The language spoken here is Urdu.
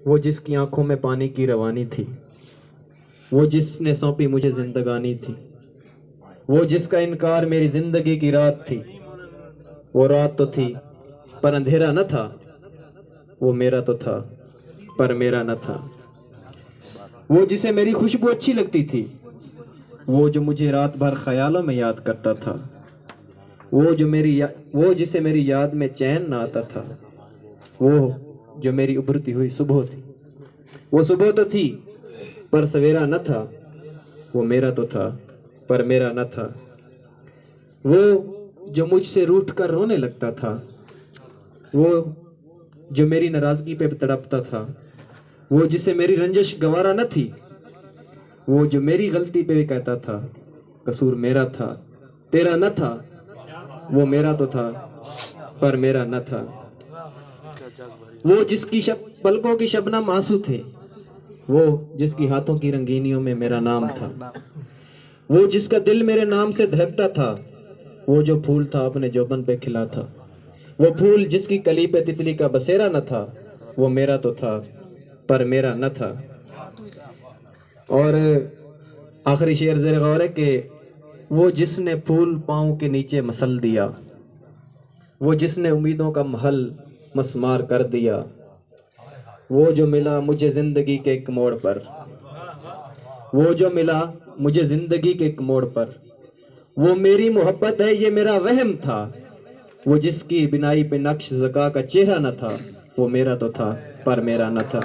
وہ جس کی آنکھوں میں پانی کی روانی تھی، وہ جس نے سونپی مجھے زندگانی تھی، وہ جس کا انکار میری زندگی کی رات تھی۔ وہ رات تو تھی پر اندھیرا نہ تھا، وہ میرا تو تھا پر میرا نہ تھا۔ وہ جسے میری خوشبو اچھی لگتی تھی، وہ جو مجھے رات بھر خیالوں میں یاد کرتا تھا، وہ جسے میری یاد میں چین نہ آتا تھا، وہ جو میری ابھرتی ہوئی صبح تھی۔ وہ صبح تو تھی پر سویرا نہ تھا، وہ میرا تو تھا پر میرا نہ تھا۔ وہ جو مجھ سے روٹھ کر رونے لگتا تھا، وہ جو میری ناراضگی پہ تڑپتا تھا، وہ جسے میری رنجش گوارا نہ تھی، وہ جو میری غلطی پہ بھی کہتا تھا قصور میرا تھا تیرا نہ تھا، وہ میرا تو تھا پر میرا نہ تھا۔ وہ جس کی پلکوں کی شبنم آنسو تھے، وہ جس کی ہاتھوں کی رنگینیوں میں میرا نام تھا، وہ جس کا دل میرے نام سے دھڑکتا تھا، وہ جو پھول تھا اپنے جوبن پہ کھلا تھا، وہ پھول جس کی کلی پہ تتلی کا بسیرا نہ تھا، وہ میرا تو تھا پر میرا نہ تھا۔ اور آخری شعر زیر غور ہے کہ وہ جس نے پھول پاؤں کے نیچے مسل دیا، وہ جس نے امیدوں کا محل مسمار کر دیا، وہ جو ملا مجھے زندگی کے ایک موڑ پر، وہ جو ملا مجھے زندگی کے ایک موڑ پر، وہ میری محبت ہے یہ میرا وہم تھا، وہ جس کی بنائی پہ نقش ذکا کا چہرہ نہ تھا، وہ میرا تو تھا پر میرا نہ تھا۔